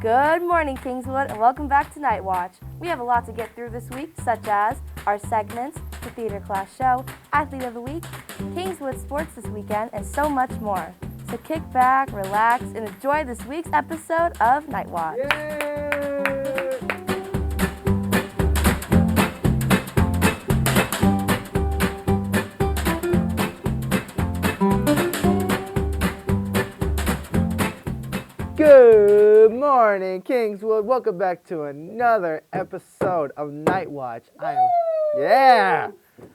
Good morning, Kingswood, and welcome back to Night Watch. We have a lot to get through this week, such as our segments, the theater class show, athlete of the week, Kingswood sports this weekend, and so much more. So kick back, relax, and enjoy this week's episode of Night Watch. Yay! Good morning, Kingswood. Welcome back to another episode of Night Watch. I'm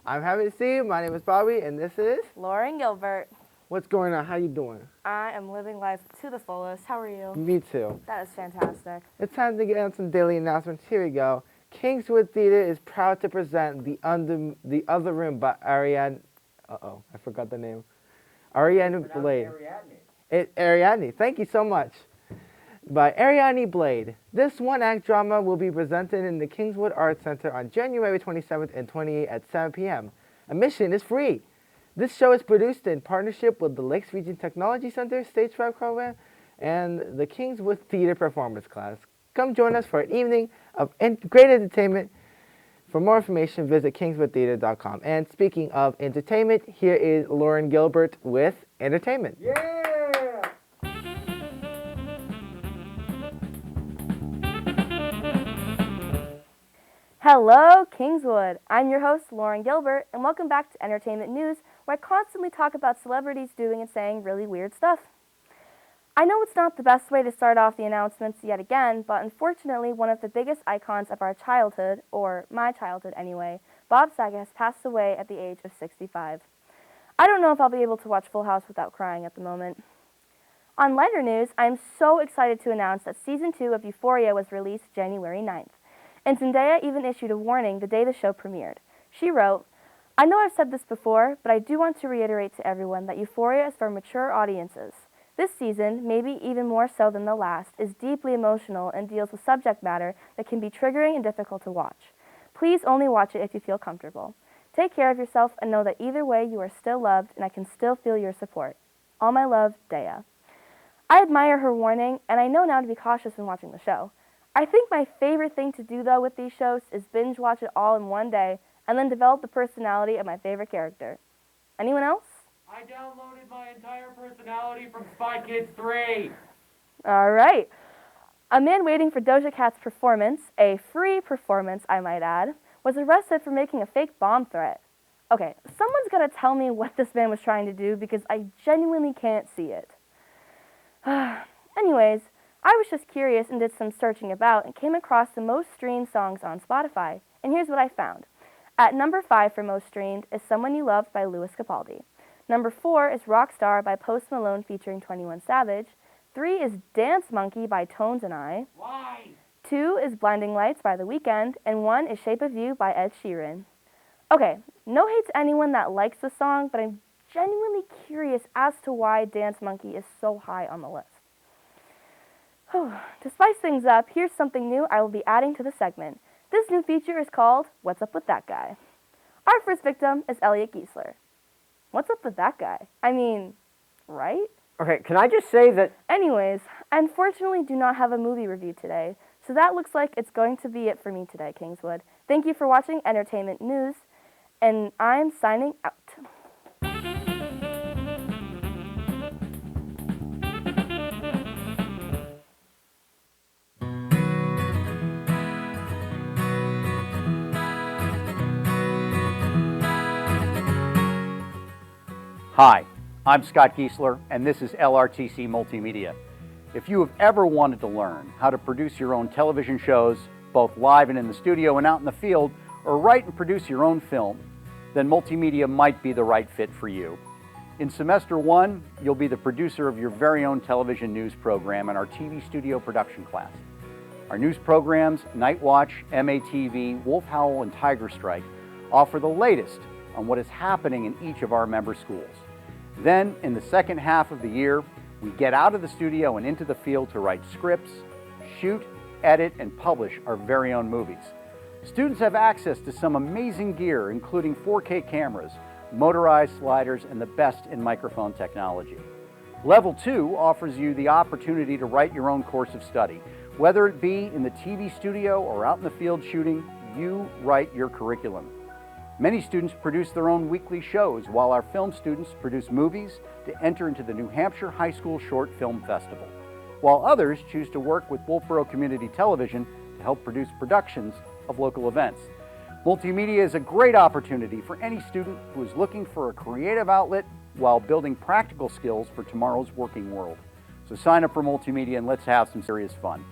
happy to see you. My name is Bobby, and this is Lauren Gilbert. What's going on? How you doing? I am living life to the fullest. How are you? Me too. That is fantastic. It's time to get on some daily announcements. Here we go. Kingswood Theater is proud to present The Other Room by Ariadne. I forgot the name. Ariadne Blade. Ariadne. Thank you so much. By Ariadne Blade. This one-act drama will be presented in the Kingswood Arts Center on January 27th and 28th at 7 p.m. Admission is free. This show is produced in partnership with the Lakes Region Technology Center, Stage 5 program, and the Kingswood Theater Performance class. Come join us for an evening of great entertainment. For more information, visit kingswoodtheater.com. And speaking of entertainment, here is Lauren Gilbert with entertainment. Yeah! Hello, Kingswood. I'm your host, Lauren Gilbert, and welcome back to Entertainment News, where I constantly talk about celebrities doing and saying really weird stuff. I know it's not the best way to start off the announcements yet again, but unfortunately, one of the biggest icons of our childhood, or my childhood anyway, Bob Saget, has passed away at the age of 65. I don't know if I'll be able to watch Full House without crying at the moment. On lighter news, I am so excited to announce that Season 2 of Euphoria was released January 9th. And Zendaya even issued a warning the day the show premiered. She wrote, "I know I've said this before, but I do want to reiterate to everyone that Euphoria is for mature audiences. This season, maybe even more so than the last, is deeply emotional and deals with subject matter that can be triggering and difficult to watch. Please only watch it if you feel comfortable. Take care of yourself and know that either way you are still loved and I can still feel your support. All my love, Daya." I admire her warning, and I know now to be cautious when watching the show. I think my favorite thing to do, though, with these shows is binge watch it all in one day and then develop the personality of my favorite character. Anyone else? I downloaded my entire personality from Spy Kids 3. All right. A man waiting for Doja Cat's performance, a free performance, I might add, was arrested for making a fake bomb threat. Okay, someone's got to tell me what this man was trying to do because I genuinely can't see it. Anyways, I was just curious and did some searching about and came across the most streamed songs on Spotify. And here's what I found. At number 5 for most streamed is Someone You Loved by Lewis Capaldi. Number 4 is Rockstar by Post Malone featuring 21 Savage. 3 is Dance Monkey by Tones and I. Why? 2 is Blinding Lights by The Weeknd. And 1 is Shape of You by Ed Sheeran. Okay, no hate to anyone that likes the song, but I'm genuinely curious as to why Dance Monkey is so high on the list. To spice things up, here's something new I will be adding to the segment. This new feature is called What's Up With That Guy? Our first victim is Elliot Giesler. What's up with that guy? I mean, right? Okay, can I just say that... Anyways, I unfortunately do not have a movie review today, so that looks like it's going to be it for me today, Kingswood. Thank you for watching Entertainment News, and I'm signing out. Hi, I'm Scott Giesler, and this is LRTC Multimedia. If you have ever wanted to learn how to produce your own television shows, both live and in the studio and out in the field, or write and produce your own film, then multimedia might be the right fit for you. In semester 1, you'll be the producer of your very own television news program in our TV studio production class. Our news programs, Night Watch, MATV, Wolf Howl, and Tiger Strike, offer the latest on what is happening in each of our member schools. Then, in the second half of the year, we get out of the studio and into the field to write scripts, shoot, edit, and publish our very own movies. Students have access to some amazing gear, including 4K cameras, motorized sliders, and the best in microphone technology. Level 2 offers you the opportunity to write your own course of study Whether it be in the TV studio or out in the field shooting, you write your curriculum. Many students produce their own weekly shows, while our film students produce movies to enter into the New Hampshire High School Short Film Festival, while others choose to work with Wolfboro Community Television to help produce productions of local events. Multimedia is a great opportunity for any student who is looking for a creative outlet while building practical skills for tomorrow's working world. So sign up for Multimedia and let's have some serious fun.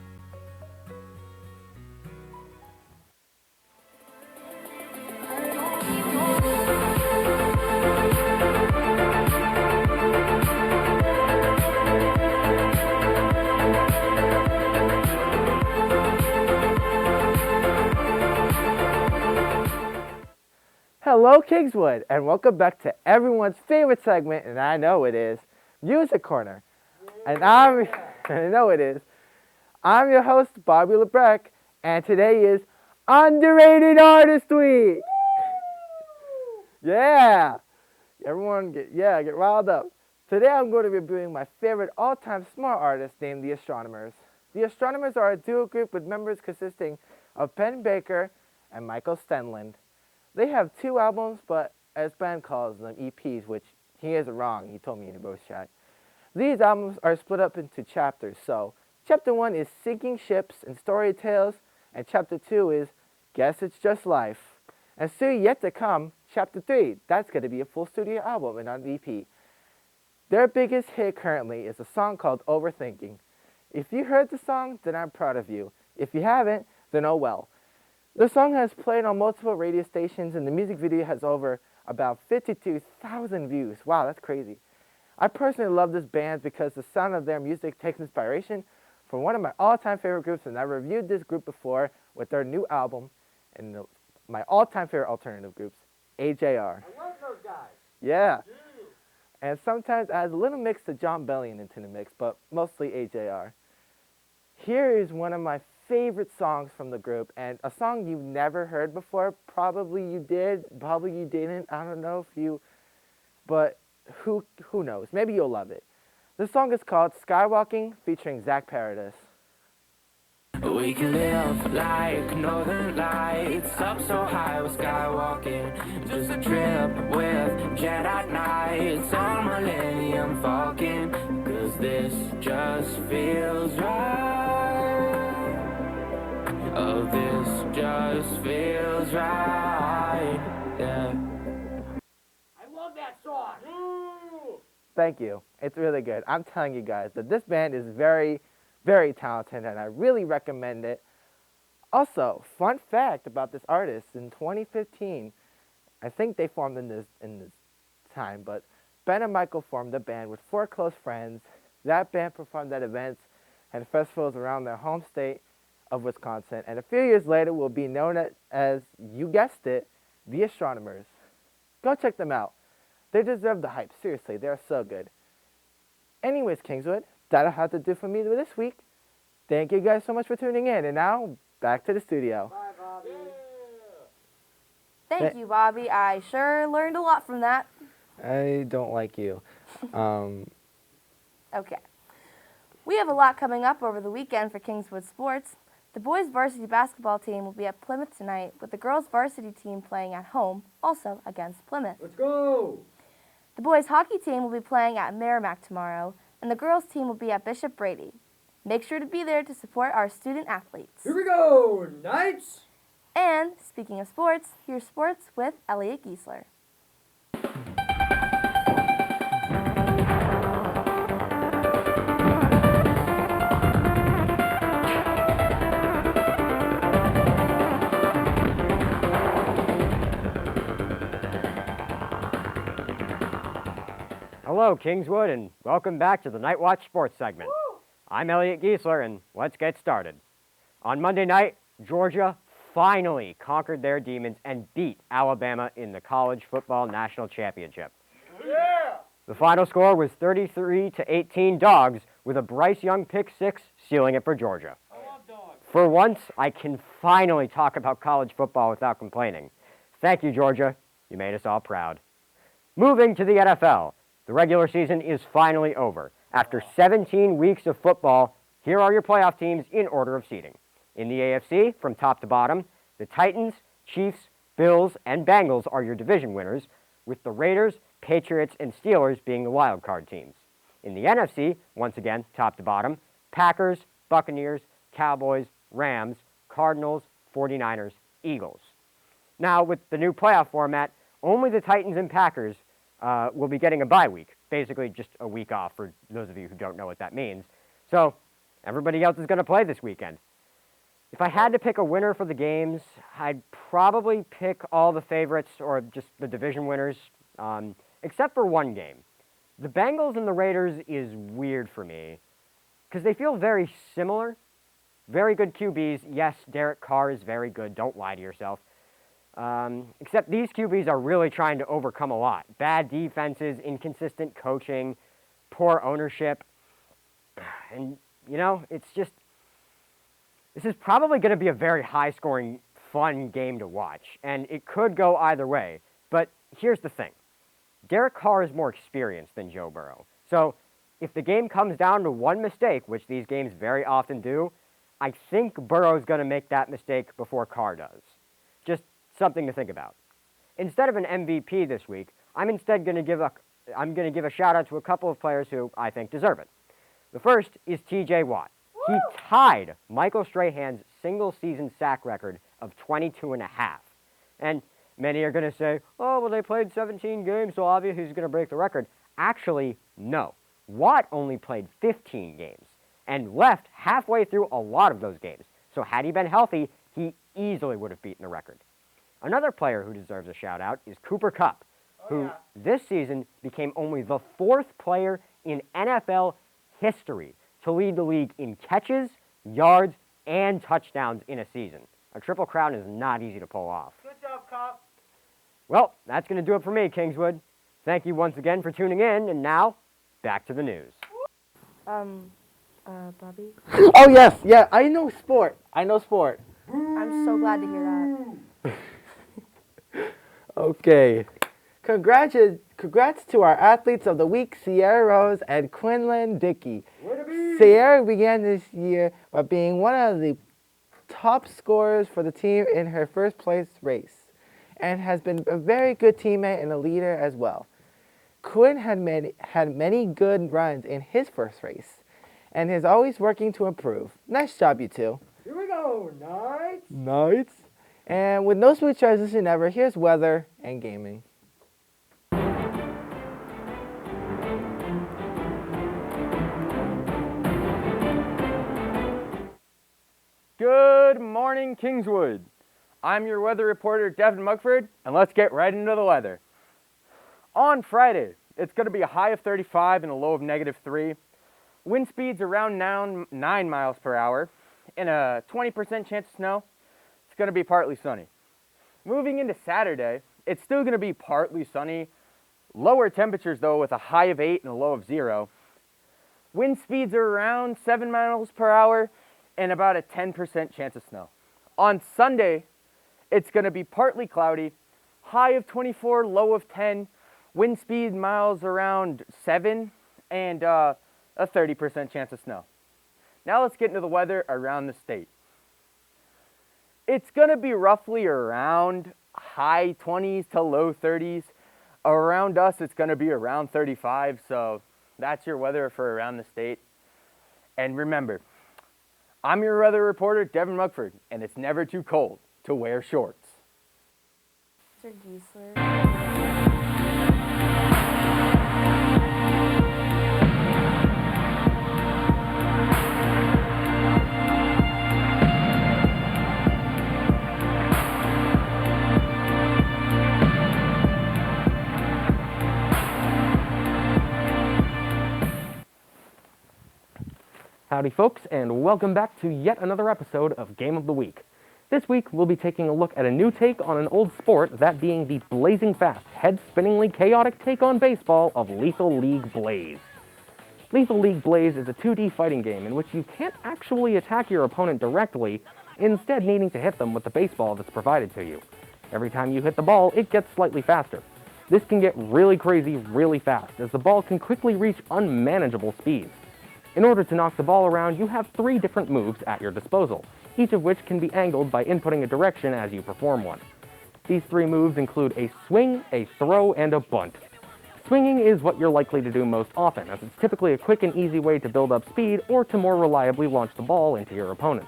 Hello, Kingswood, and welcome back to everyone's favorite segment, and I know it is, Music Corner. And I know it is. I'm your host, Bobby Lebrecht, and today is Underrated Artist Week. Yeah, everyone get riled up. Today I'm going to be reviewing my favorite all-time smart artist named The Astronomers. The Astronomers are a duo group with members consisting of Ben Baker and Michael Stenland. They have 2 albums, but as Ben calls them, EPs, which he isn't wrong. He told me in the voice chat. These albums are split up into chapters. So, chapter 1 is Sinking Ships and Story Tales, and chapter 2 is Guess It's Just Life. And soon yet to come, chapter 3, that's going to be a full studio album and not an EP. Their biggest hit currently is a song called Overthinking. If you heard the song, then I'm proud of you. If you haven't, then oh well. The song has played on multiple radio stations, and the music video has over about 52,000 views. Wow, that's crazy. I personally love this band because the sound of their music takes inspiration from one of my all-time favorite groups, and I reviewed this group before with their new album and my all-time favorite alternative groups, AJR. I love those guys. Yeah. And sometimes adds a little mix to John Bellion into the mix, but mostly AJR. Here is one of my favorite songs from the group, and a song you've never heard before. Probably you did, probably you didn't. I don't know if you, but who knows? Maybe you'll love it. The song is called Skywalking, featuring Zach Paradis. We can live like northern lights, up so high with skywalking. Just a trip with Jedi Knights on Millennium Falcon. Cause this just feels right. Oh, this just feels right. Yeah. I love that song. Thank you. It's really good. I'm telling you guys that this band is very, very talented, and I really recommend it. Also, fun fact about this artist, in 2015, I think they formed in this time, but Ben and Michael formed a band with 4 close friends. That band performed at events and festivals around their home state of Wisconsin, and a few years later will be known as, you guessed it, The Astronomers. Go check them out. They deserve the hype. Seriously, they're so good. Anyways, Kingswood, that'll have to do for me this week. Thank you guys so much for tuning in, and now back to the studio. Bye, Bobby. Thank you, Bobby. I sure learned a lot from that. I don't like you. Okay. We have a lot coming up over the weekend for Kingswood Sports. The boys' varsity basketball team will be at Plymouth tonight, with the girls' varsity team playing at home, also against Plymouth. Let's go. The boys' hockey team will be playing at Merrimack tomorrow, and the girls' team will be at Bishop Brady. Make sure to be there to support our student athletes. Here we go, Knights. And, speaking of sports, here's sports with Elliot Giesler. Hello, Kingswood, and welcome back to the Night Watch Sports segment. Woo! I'm Elliot Giesler, and let's get started. On Monday night, Georgia finally conquered their demons and beat Alabama in the College Football National Championship. Yeah. The final score was 33-18 Dogs, with a Bryce Young pick six sealing it for Georgia. I love dogs. For once, I can finally talk about college football without complaining. Thank you, Georgia. You made us all proud. Moving to the NFL. The regular season is finally over. After 17 weeks of football, Here are your playoff teams in order of seeding. In the AFC, from top to bottom, the Titans, Chiefs, Bills, and Bengals are your division winners, with the Raiders, Patriots, and Steelers being the wild card teams. In the NFC, once again, top to bottom, Packers, Buccaneers, Cowboys, Rams, Cardinals, 49ers, Eagles. Now, with the new playoff format, only the Titans and Packers will be getting a bye week, basically just a week off for those of you who don't know what that means. So everybody else is going to play this weekend. If I had to pick a winner for the games, I'd probably pick all the favorites or just the division winners, except for one game. The Bengals and the Raiders is weird for me because they feel very similar. Very good QBs. Yes, Derek Carr is very good. Don't lie to yourself. Except these QBs are really trying to overcome a lot. Bad defenses, inconsistent coaching, poor ownership. And, you know, it's just, this is probably going to be a very high-scoring, fun game to watch. And it could go either way. But here's the thing. Derek Carr is more experienced than Joe Burrow. So if the game comes down to one mistake, which these games very often do, I think Burrow's going to make that mistake before Carr does. Just something to think about. Instead of an MVP this week, I'm instead going to give a shout out to a couple of players who I think deserve it. The first is T.J. Watt. He tied Michael Strahan's single-season sack record of 22.5. And many are going to say, oh, well, they played 17 games, so obviously he's going to break the record. Actually, no. Watt only played 15 games and left halfway through a lot of those games. So had he been healthy, he easily would have beaten the record. Another player who deserves a shout-out is Cooper Kupp, who this season became only the fourth player in NFL history to lead the league in catches, yards, and touchdowns in a season. A triple crown is not easy to pull off. Good job, Cop. Well, that's going to do it for me, Kingswood. Thank you once again for tuning in, and now, back to the news. Bobby? Oh, yes, yeah, I know sport. I'm so glad to hear that. Okay. Congrats to our athletes of the week, Sierra Rose and Quinlan Dickey. Sierra began this year by being one of the top scorers for the team in her first place race and has been a very good teammate and a leader as well. Quinn had many good runs in his first race and is always working to improve. Nice job, you two. Here we go, Knights. Nice. And with no smooth transition ever, here's weather and gaming. Good morning, Kingswood. I'm your weather reporter, Devin Mugford, and let's get right into the weather. On Friday, it's going to be a high of 35 and a low of -3. Wind speeds around 9 miles per hour and a 20% chance of snow. It's going to be partly sunny. Moving into Saturday, it's still going to be partly sunny. Lower temperatures, though, with a high of 8 and a low of 0. Wind speeds are around 7 miles per hour and about a 10% chance of snow. On Sunday, it's going to be partly cloudy, high of 24, low of 10, wind speed miles around 7, and a 30% chance of snow. Now let's get into the weather around the state. It's going to be roughly around high 20s to low 30s. Around us, it's going to be around 35, so that's your weather for around the state. And remember, I'm your weather reporter, Devin Mugford, and it's never too cold to wear shorts. Mr. Giesler. Howdy folks, and welcome back to yet another episode of Game of the Week. This week, we'll be taking a look at a new take on an old sport, that being the blazing fast, head-spinningly chaotic take on baseball of Lethal League Blaze. Lethal League Blaze is a 2D fighting game in which you can't actually attack your opponent directly, instead needing to hit them with the baseball that's provided to you. Every time you hit the ball, it gets slightly faster. This can get really crazy really fast, as the ball can quickly reach unmanageable speeds. In order to knock the ball around, you have 3 different moves at your disposal, each of which can be angled by inputting a direction as you perform one. These 3 moves include a swing, a throw, and a bunt. Swinging is what you're likely to do most often, as it's typically a quick and easy way to build up speed or to more reliably launch the ball into your opponent.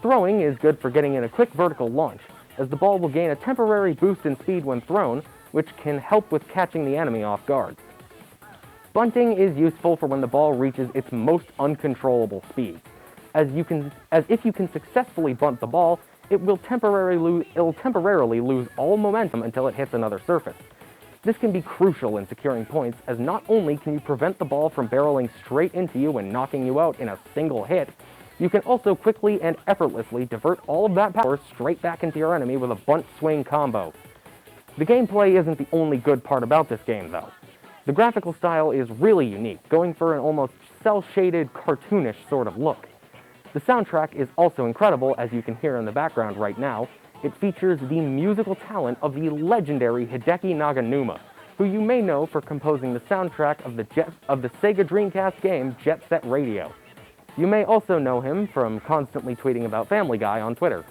Throwing is good for getting in a quick vertical launch, as the ball will gain a temporary boost in speed when thrown, which can help with catching the enemy off guard. Bunting is useful for when the ball reaches its most uncontrollable speed, as if you can successfully bunt the ball, it will temporarily lose all momentum until it hits another surface. This can be crucial in securing points, as not only can you prevent the ball from barreling straight into you and knocking you out in a single hit, you can also quickly and effortlessly divert all of that power straight back into your enemy with a bunt swing combo. The gameplay isn't the only good part about this game, though. The graphical style is really unique, going for an almost cel-shaded, cartoonish sort of look. The soundtrack is also incredible, as you can hear in the background right now. It features the musical talent of the legendary Hideki Naganuma, who you may know for composing the soundtrack of the Sega Dreamcast game Jet Set Radio. You may also know him from constantly tweeting about Family Guy on Twitter.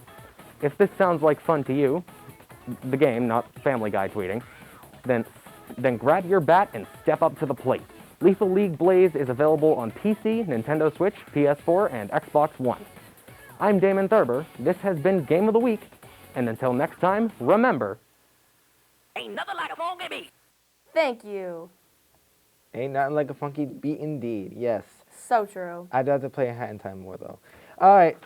If this sounds like fun to you, the game, not Family Guy tweeting, then grab your bat and step up to the plate. Lethal League Blaze is available on PC, Nintendo Switch, PS4, and Xbox One. I'm Damon Thurber. This has been Game of the Week, and until next time, remember, Ain't nothing like a funky beat. Thank you. Ain't nothing like a funky beat indeed. Yes. So true. I'd have to play Hat in Time more though. All right.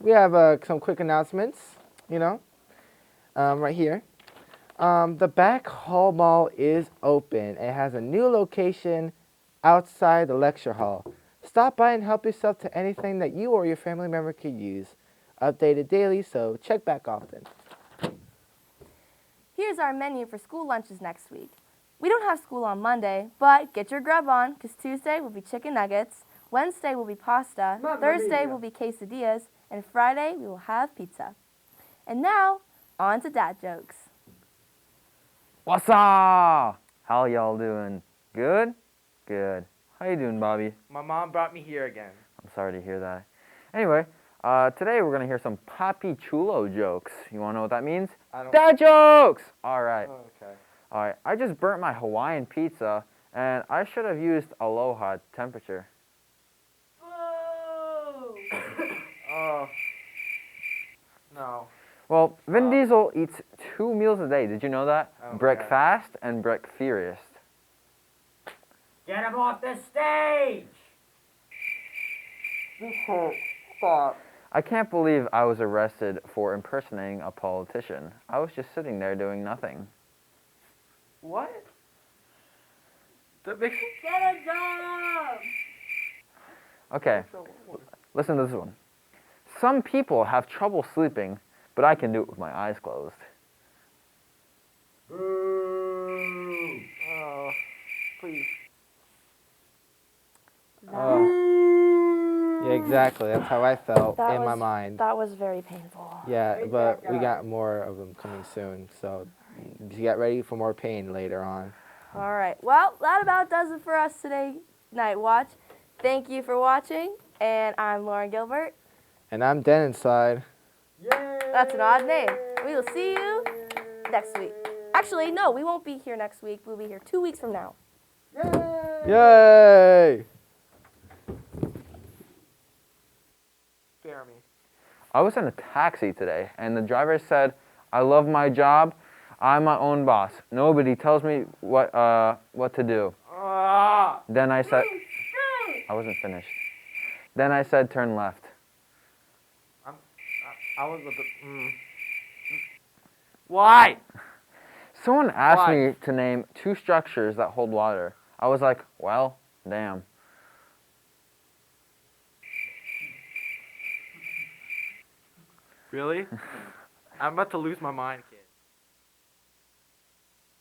We have some quick announcements. Right here. The Back Hall Mall is open. It has a new location outside the lecture hall. Stop by and help yourself to anything that you or your family member could use. Updated daily, so check back often. Here's our menu for school lunches next week. We don't have school on Monday, but get your grub on, because Tuesday will be chicken nuggets, Wednesday will be pasta, Thursday will be quesadillas, and Friday we will have pizza. And now, on to dad jokes. What's up? How y'all doing? Good? Good. How you doing, Bobby? My mom brought me here again. I'm sorry to hear that. Anyway, today we're going to hear some Papi Chulo jokes. You want to know what that means? Dad jokes! All right. Oh, okay. All right. I just burnt my Hawaiian pizza, and I should have used Aloha temperature. Oh. No. Well, Vin Diesel eats 2 meals a day. Did you know that? Okay. Breakfast and breakfurious. Get him off the stage! Stop. I can't believe I was arrested for impersonating a politician. I was just sitting there doing nothing. What? That makes Get a job! Okay, listen to this one. Some people have trouble sleeping, but I can do it with my eyes closed. Oh, please. Yeah, exactly. That's how I felt in my mind. That was very painful. Yeah, but we got more of them coming soon, so get ready for more pain later on. All right. Well, that about does it for us today, Night Watch. Thank you for watching, and I'm Lauren Gilbert. And I'm Den Inside. That's an odd name. We will see you next week. Actually, no, we won't be here next week. We'll be here 2 weeks from now. Yay! Spare me. I was in a taxi today, and the driver said, "I love my job. I'm my own boss. Nobody tells me what to do." Then I said, I wasn't finished. Then I said, "Turn left." I was a bit. Why? Someone asked Why? me to name 2 structures that hold water. I was like, well, damn. Really? I'm about to lose my mind, kid.